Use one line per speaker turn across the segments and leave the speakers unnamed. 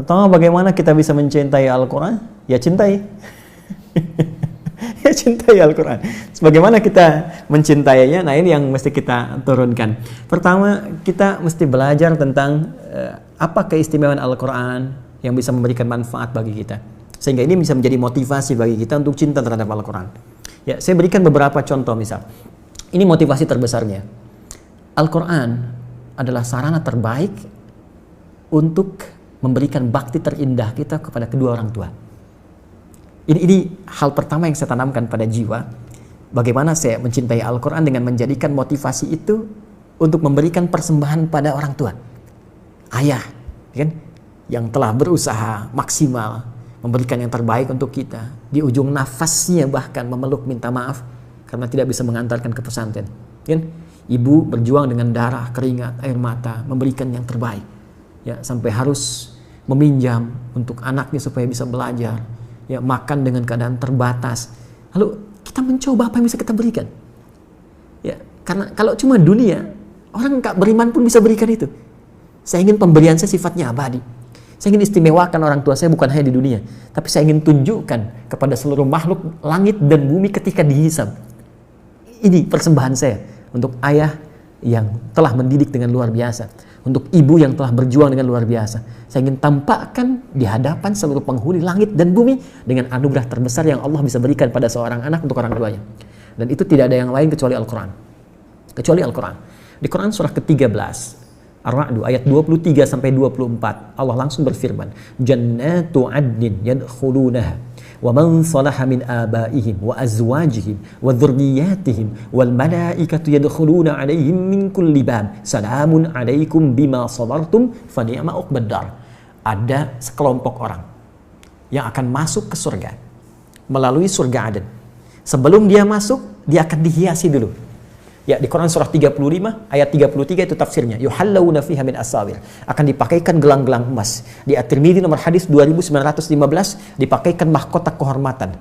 Pertama, bagaimana kita bisa mencintai Al-Quran? Ya cintai. Ya cintai Al-Quran. Bagaimana kita mencintainya? Nah, ini yang mesti kita turunkan. Pertama, kita mesti belajar tentang apa keistimewaan Al-Quran yang bisa memberikan manfaat bagi kita. Sehingga ini bisa menjadi motivasi bagi kita untuk cinta terhadap Al-Quran. Ya, saya berikan beberapa contoh misal. Ini motivasi terbesarnya. Al-Quran adalah sarana terbaik untuk memberikan bakti terindah kita kepada kedua orang tua. Ini hal pertama yang saya tanamkan pada jiwa. Bagaimana saya mencintai Al-Quran dengan menjadikan motivasi itu untuk memberikan persembahan pada orang tua. Ayah, kan, yang telah berusaha maksimal memberikan yang terbaik untuk kita. Di ujung nafasnya bahkan memeluk minta maaf karena tidak bisa mengantarkan ke pesantren. Kan? Ibu berjuang dengan darah, keringat, air mata, memberikan yang terbaik. Ya, sampai harus meminjam untuk anaknya supaya bisa belajar. Ya, makan dengan keadaan terbatas. Lalu kita mencoba apa yang bisa kita berikan. Ya, karena kalau cuma dunia, orang nggak beriman pun bisa berikan itu. Saya ingin pemberian saya sifatnya abadi. Saya ingin istimewakan orang tua saya bukan hanya di dunia, tapi saya ingin tunjukkan kepada seluruh makhluk langit dan bumi ketika dihisab. Ini persembahan saya untuk ayah yang telah mendidik dengan luar biasa, untuk ibu yang telah berjuang dengan luar biasa. Saya ingin tampakkan di hadapan seluruh penghuni langit dan bumi dengan anugerah terbesar yang Allah bisa berikan pada seorang anak untuk orang tuanya. Dan itu tidak ada yang lain kecuali Al-Quran. Kecuali Al-Quran. Di Quran surah ke-13, Ar-Ra'd ayat 23 sampai 24, Allah langsung berfirman, "Jannatu 'adnin yadkhulunaha wa man salaha min abaihim wa azwajihim wa dhurriyyatihim wal malaikatu yadkhuluna 'alaihim min kulli bab salamun 'alaikum bima sabartum fa ni'ma uqbad dar." Ada sekelompok orang yang akan masuk ke surga melalui surga Aden. Sebelum dia masuk, dia akan dihiasi dulu. Ya, di Quran surah 35 ayat 33 itu tafsirnya. Yuhallawna fiha min asawir. Akan dipakaikan gelang-gelang emas. Di At-Tirmidzi nomor hadis 2915 dipakaikan mahkota kehormatan.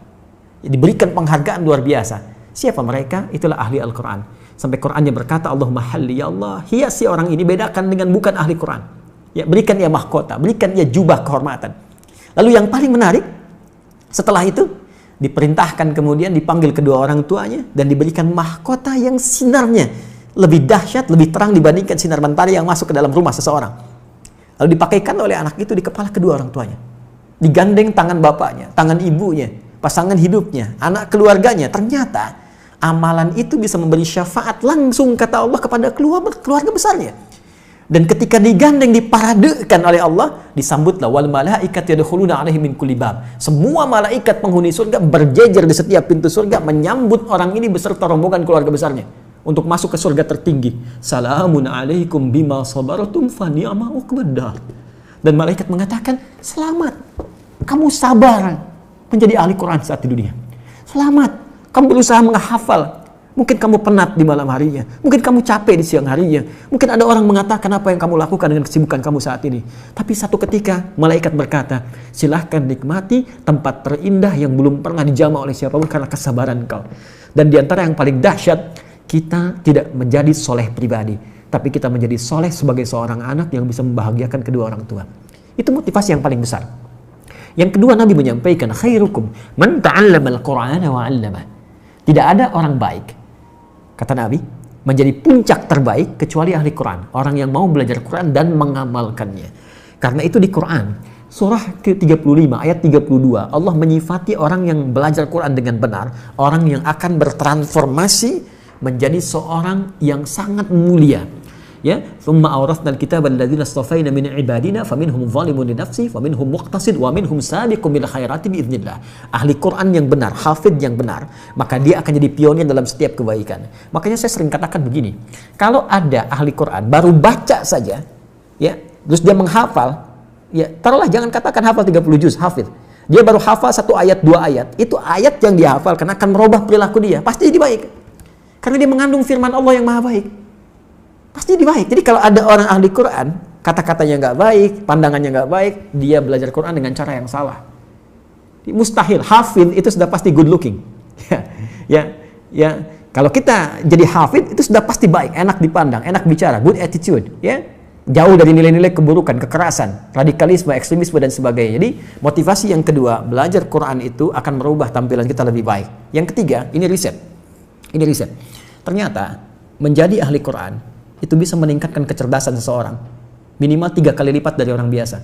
Diberikan penghargaan luar biasa. Siapa mereka? Itulah ahli Al-Quran. Sampai Qurannya berkata, Allahumma halli ya Allah, hiasi orang ini, bedakan dengan bukan ahli Quran. Ya, berikan ia mahkota, berikan ia jubah kehormatan. Lalu yang paling menarik, setelah itu diperintahkan kemudian dipanggil kedua orang tuanya dan diberikan mahkota yang sinarnya lebih dahsyat, lebih terang dibandingkan sinar mentari yang masuk ke dalam rumah seseorang. Lalu dipakaikan oleh anak itu di kepala kedua orang tuanya. Digandeng tangan bapaknya, tangan ibunya, pasangan hidupnya, anak keluarganya. Ternyata amalan itu bisa memberi syafaat langsung, kata Allah, kepada keluarga besarnya. Dan ketika digandeng, diparadekan oleh Allah, disambutlah wal malaikat yadkhuluna 'alaihim min kulli bab. Semua malaikat penghuni surga berjejer di setiap pintu surga menyambut orang ini beserta rombongan keluarga besarnya untuk masuk ke surga tertinggi. Salamun 'alaikum bima sabartum fa ni'ma uqbad dar. Dan malaikat mengatakan, "Selamat. Kamu sabar menjadi ahli Quran saat di dunia. Selamat. Kamu berusaha menghafal. Mungkin kamu penat di malam harinya. Mungkin kamu capek di siang harinya. Mungkin ada orang mengatakan apa yang kamu lakukan dengan kesibukan kamu saat ini. Tapi satu ketika malaikat berkata, silahkan nikmati tempat terindah yang belum pernah dijamah oleh siapapun karena kesabaran kau. Dan di antara yang paling dahsyat, kita tidak menjadi soleh pribadi, tapi kita menjadi soleh sebagai seorang anak yang bisa membahagiakan kedua orang tua. Itu motivasi yang paling besar. Yang kedua, Nabi menyampaikan, khairukum man ta'allama al-Qur'ana wa 'allama. Tidak ada orang baik, kata Nabi, menjadi puncak terbaik kecuali ahli Quran. Orang yang mau belajar Quran dan mengamalkannya. Karena itu di Quran, surah ke-35 ayat 32, Allah menyifati orang yang belajar Quran dengan benar, orang yang akan bertransformasi menjadi seorang yang sangat mulia. Ya, thumma awrathna al-kitaba alladziina istafaina min ibadina faminhum zalimun li nafsihi wa minhum muqtasid wa minhum sabiqun bil khairati bi idznillah. Ahli Quran yang benar, hafid yang benar, maka dia akan jadi pionir dalam setiap kebaikan. Makanya saya sering katakan begini, kalau ada ahli Quran baru baca saja, ya, terus dia menghafal, ya, taruhlah jangan katakan hafal 30 juz, hafid. Dia baru hafal 1 ayat, 2 ayat. Itu ayat yang dia hafal karena akan merubah perilaku dia. Pasti jadi baik. Karena dia mengandung firman Allah yang maha baik. Pasti jadi baik. Jadi kalau ada orang ahli Quran, kata-katanya nggak baik, pandangannya nggak baik, dia belajar Quran dengan cara yang salah. Mustahil. Hafid itu sudah pasti good looking. Ya. Kalau kita jadi hafid itu sudah pasti baik, enak dipandang, enak bicara, good attitude. Ya. jauh dari nilai-nilai keburukan, kekerasan, radikalisme, ekstremisme dan sebagainya. Jadi motivasi yang kedua, belajar Quran itu akan merubah tampilan kita lebih baik. Yang ketiga, ini riset. Ternyata menjadi ahli Quran itu bisa meningkatkan kecerdasan seseorang minimal 3 kali lipat dari orang biasa.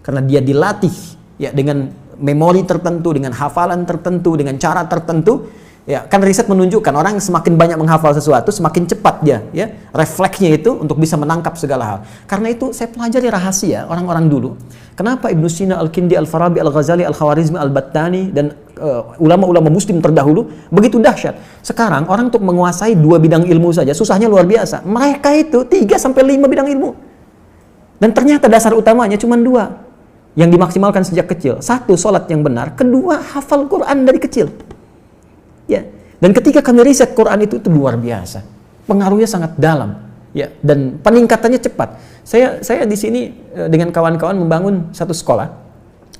Karena dia dilatih ya dengan memori tertentu, dengan hafalan tertentu, dengan cara tertentu. Ya, kan riset menunjukkan orang yang semakin banyak menghafal sesuatu, semakin cepat dia, ya, refleksnya itu untuk bisa menangkap segala hal. Karena itu saya pelajari rahasia orang-orang dulu. Kenapa Ibnu Sina, Al-Kindi, Al-Farabi, Al-Ghazali, Al-Khawarizmi, Al-Battani dan ulama-ulama Muslim terdahulu begitu dahsyat. Sekarang orang untuk menguasai 2 bidang ilmu saja susahnya luar biasa. Mereka itu 3 sampai 5 bidang ilmu. Dan ternyata dasar utamanya cuma 2 yang dimaksimalkan sejak kecil. 1, sholat yang benar. 2, hafal Quran dari kecil. Ya, dan ketika kami riset Quran itu luar biasa, pengaruhnya sangat dalam, ya, dan peningkatannya cepat. Saya di sini dengan kawan-kawan membangun satu sekolah,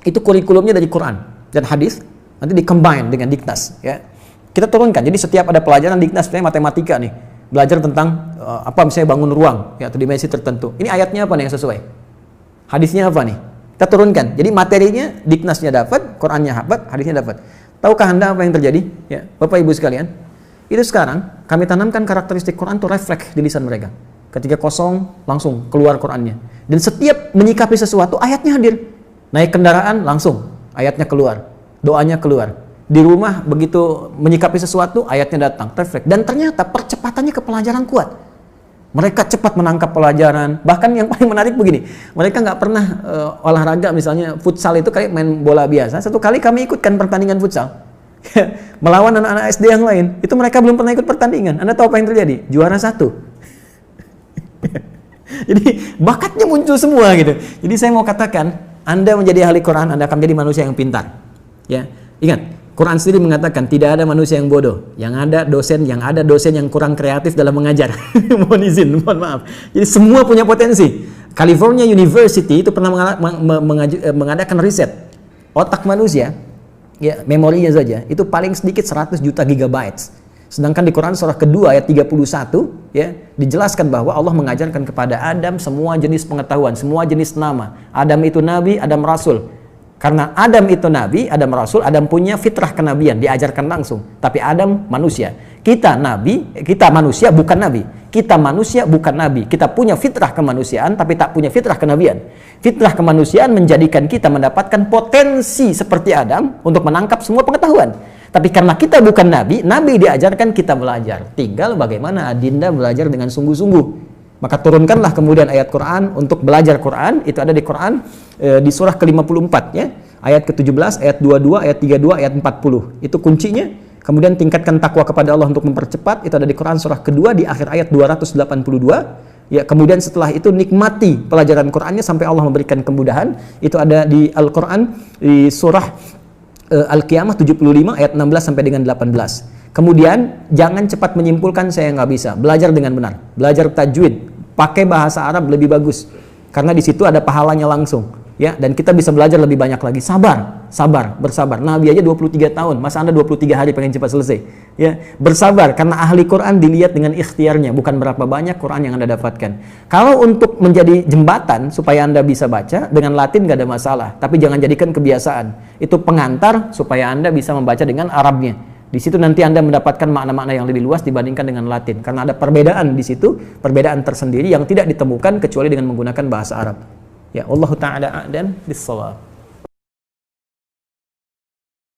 itu kurikulumnya dari Quran dan hadis, nanti di-combine dengan Diknas, ya. Kita turunkan, jadi setiap ada pelajaran Diknas, misalnya matematika nih, belajar tentang misalnya bangun ruang, ya, atau dimensi tertentu. Ini ayatnya apa nih yang sesuai? Hadisnya apa nih? Kita turunkan, jadi materinya Diknasnya dapat, Qurannya dapat, hadisnya dapat. Tahukah Anda apa yang terjadi? Ya, Bapak Ibu sekalian, itu sekarang kami tanamkan karakteristik Quran itu refleks di lisan mereka. Ketika kosong, langsung keluar Qurannya. Dan setiap menyikapi sesuatu, ayatnya hadir. Naik kendaraan, langsung ayatnya keluar. Doanya keluar. Di rumah, begitu menyikapi sesuatu, ayatnya datang, refleks. Dan ternyata percepatannya ke pelajaran kuat. Mereka cepat menangkap pelajaran. Bahkan yang paling menarik begini, mereka nggak pernah olahraga, misalnya futsal itu kayak main bola biasa. Satu kali kami ikutkan pertandingan futsal melawan anak-anak SD yang lain. Itu mereka belum pernah ikut pertandingan. Anda tahu apa yang terjadi? Juara 1. Jadi bakatnya muncul semua gitu. Jadi saya mau katakan, Anda menjadi ahli Quran, Anda akan menjadi manusia yang pintar. Ya, ingat. Quran sendiri mengatakan tidak ada manusia yang bodoh, yang ada dosen yang kurang kreatif dalam mengajar. mohon maaf. Jadi semua punya potensi. California University itu pernah mengadakan riset otak manusia, ya, memorinya saja itu paling sedikit 100 juta gigabytes. Sedangkan di Quran surah kedua ayat 31, ya, dijelaskan bahwa Allah mengajarkan kepada Adam semua jenis pengetahuan, semua jenis nama. Adam itu nabi, Adam rasul. Karena Adam itu nabi, Adam rasul, Adam punya fitrah kenabian, diajarkan langsung. Tapi Adam manusia. Kita nabi, kita manusia bukan nabi. Kita manusia bukan nabi. Kita punya fitrah kemanusiaan tapi tak punya fitrah kenabian. Fitrah kemanusiaan menjadikan kita mendapatkan potensi seperti Adam untuk menangkap semua pengetahuan. Tapi karena kita bukan nabi, nabi diajarkan kita belajar. Tinggal bagaimana Adinda belajar dengan sungguh-sungguh. Maka turunkanlah kemudian ayat Quran untuk belajar Quran. Itu ada di Quran di surah ke-54, ya. Ayat ke-17, ayat 22, ayat 32, ayat 40. Itu kuncinya. Kemudian tingkatkan takwa kepada Allah untuk mempercepat. Itu ada di Quran surah kedua di akhir ayat 282. Ya, kemudian setelah itu nikmati pelajaran Qurannya sampai Allah memberikan kemudahan. Itu ada di Al-Quran di surah Al-Qiyamah 75 ayat 16 sampai dengan 18. Kemudian jangan cepat menyimpulkan saya nggak bisa. Belajar dengan benar. Belajar tajwid. Pakai bahasa Arab lebih bagus. Karena di situ ada pahalanya langsung. Ya, dan kita bisa belajar lebih banyak lagi. Sabar, bersabar. Nabi aja 23 tahun. Masa Anda 23 hari pengen cepat selesai? Ya, bersabar karena ahli Quran dilihat dengan ikhtiarnya, bukan berapa banyak Quran yang Anda dapatkan. Kalau untuk menjadi jembatan supaya Anda bisa baca dengan Latin nggak ada masalah, tapi jangan jadikan kebiasaan. Itu pengantar supaya Anda bisa membaca dengan Arabnya. Di situ nanti Anda mendapatkan makna-makna yang lebih luas dibandingkan dengan Latin. Karena ada perbedaan di situ, perbedaan tersendiri yang tidak ditemukan kecuali dengan menggunakan bahasa Arab. Ya, Allah Ta'ala a'lam bis-shawab.